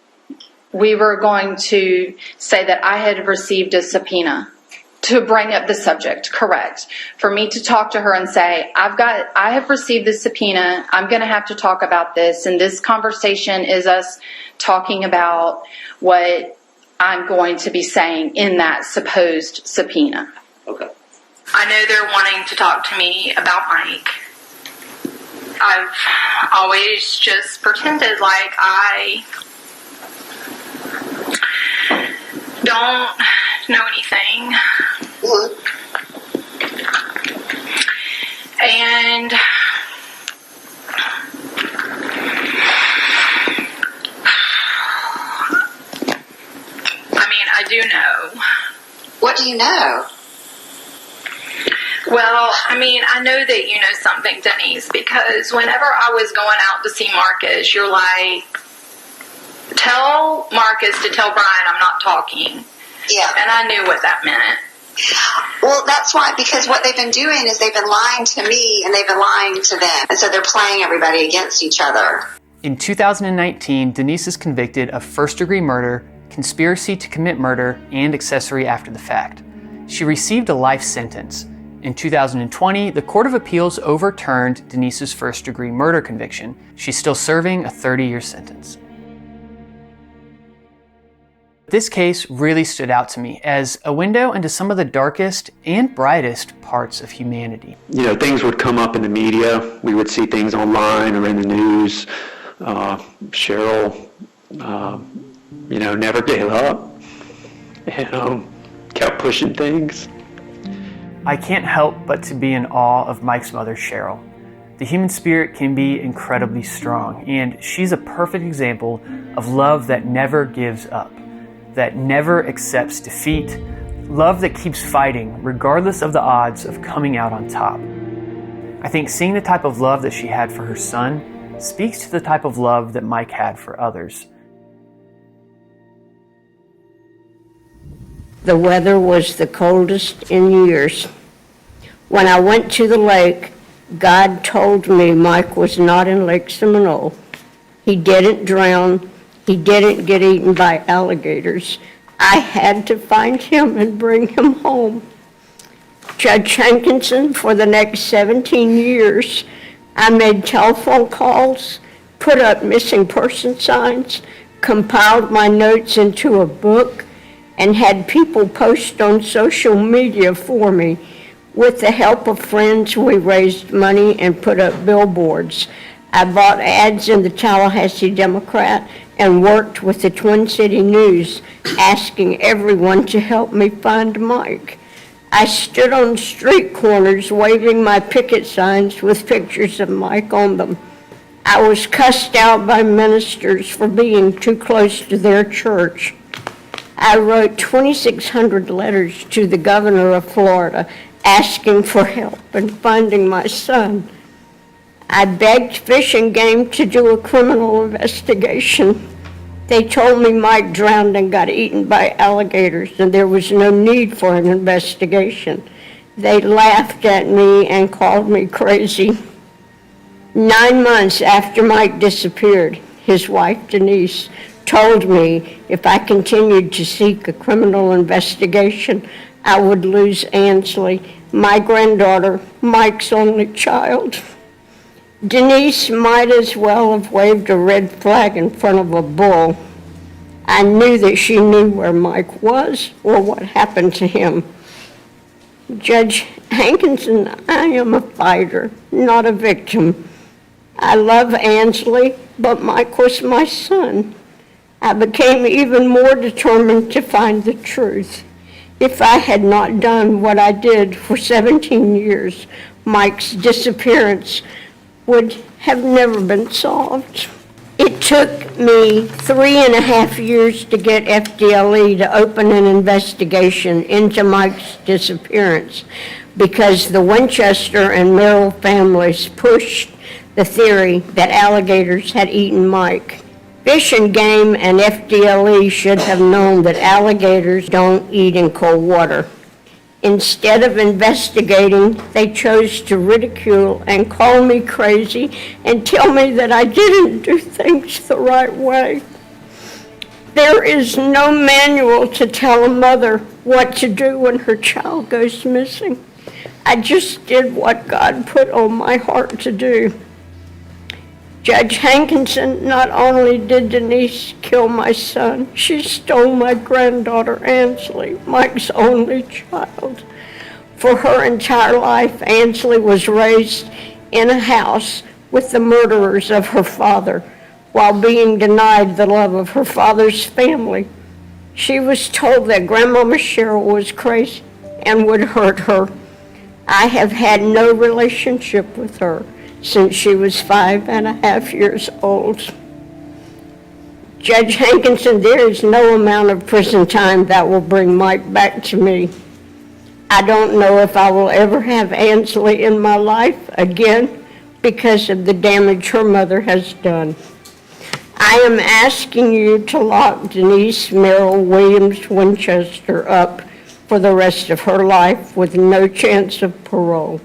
We were going to say that I had received a subpoena to bring up the subject, correct. For me to talk to her and say, I have received the subpoena, I'm going to have to talk about this, and this conversation is us talking about what I'm going to be saying in that supposed subpoena. Okay. I know they're wanting to talk to me about Mike. I've always just pretended like I don't know anything. And I do know. What do you know? Well, I know that you know something, Denise, because whenever I was going out to see Marcus, you're like, tell Marcus to tell Brian I'm not talking. Yeah. And I knew what that meant. Well, that's why, because what they've been doing is they've been lying to me and they've been lying to them. And so they're playing everybody against each other. In 2019, Denise is convicted of first-degree murder, conspiracy to commit murder, and accessory after the fact. She received a life sentence. In 2020, the Court of Appeals overturned Denise's first-degree murder conviction. She's still serving a 30-year sentence. This case really stood out to me as a window into some of the darkest and brightest parts of humanity. Things would come up in the media. We would see things online or in the news. Cheryl, never gave up and kept pushing things. I can't help but to be in awe of Mike's mother, Cheryl. The human spirit can be incredibly strong, and she's a perfect example of love that never gives up, that never accepts defeat, love that keeps fighting regardless of the odds of coming out on top. I think seeing the type of love that she had for her son speaks to the type of love that Mike had for others. The weather was the coldest in years. When I went to the lake, God told me Mike was not in Lake Seminole. He didn't drown. He didn't get eaten by alligators. I had to find him and bring him home. Judge Hankinson, for the next 17 years, I made telephone calls, put up missing person signs, compiled my notes into a book, and had people post on social media for me. With the help of friends, we raised money and put up billboards. I bought ads in the Tallahassee Democrat and worked with the Twin City News, asking everyone to help me find Mike. I stood on street corners waving my picket signs with pictures of Mike on them. I was cussed out by ministers for being too close to their church. I wrote 2,600 letters to the governor of Florida asking for help in finding my son. I begged Fish and Game to do a criminal investigation. They told me Mike drowned and got eaten by alligators, and there was no need for an investigation. They laughed at me and called me crazy. 9 months after Mike disappeared, his wife Denise told me if I continued to seek a criminal investigation, I would lose Ansley, my granddaughter, Mike's only child. Denise might as well have waved a red flag in front of a bull. I knew that she knew where Mike was or what happened to him. Judge Hankinson, I am a fighter, not a victim. I love Ansley, but Mike was my son. I became even more determined to find the truth. If I had not done what I did for 17 years, Mike's disappearance would have never been solved. It took me 3.5 years to get FDLE to open an investigation into Mike's disappearance because the Winchester and Merrill families pushed the theory that alligators had eaten Mike. Fish and Game and FDLE should have known that alligators don't eat in cold water. Instead of investigating, they chose to ridicule and call me crazy and tell me that I didn't do things the right way. There is no manual to tell a mother what to do when her child goes missing. I just did what God put on my heart to do. Judge Hankinson, not only did Denise kill my son, she stole my granddaughter Ansley, Mike's only child. For her entire life, Ansley was raised in a house with the murderers of her father while being denied the love of her father's family. She was told that Grandmama Cheryl was crazy and would hurt her. I have had no relationship with her since she was 5.5 years old. Judge Hankinson, there is no amount of prison time that will bring Mike back to me. I don't know if I will ever have Ansley in my life again because of the damage her mother has done. I am asking you to lock Denise Merrill Williams Winchester up for the rest of her life with no chance of parole.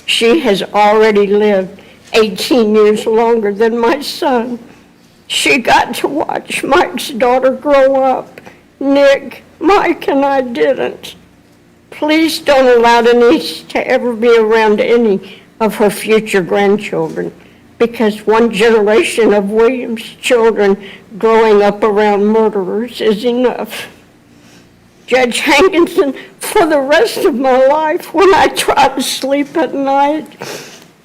She has already lived 18 years longer than my son. She got to watch Mike's daughter grow up. Nick, Mike, and I didn't. Please don't allow Denise to ever be around any of her future grandchildren, because one generation of Williams children growing up around murderers is enough. Judge Hankinson, for the rest of my life, when I try to sleep at night,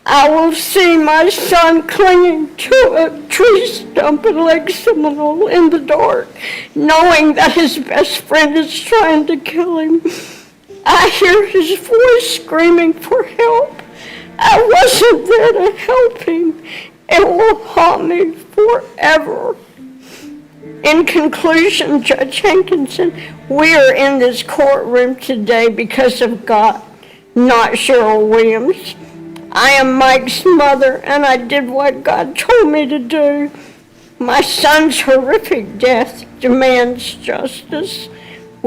I will see my son clinging to a tree stump in Lake Seminole in the dark, knowing that his best friend is trying to kill him. I hear his voice screaming for help. I wasn't there to help him. It will haunt me forever. In conclusion, Judge Hankinson, we are in this courtroom today because of God, not Cheryl Williams. I am Mike's mother, and I did what God told me to do. My son's horrific death demands justice.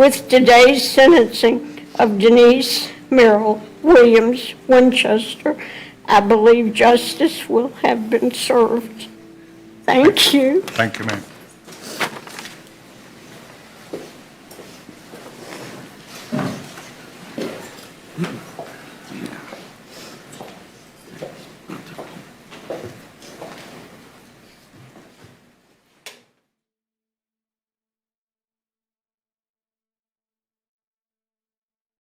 With today's sentencing of Denise Merrill Williams Winchester, I believe justice will have been served. Thank you. Thank you, ma'am.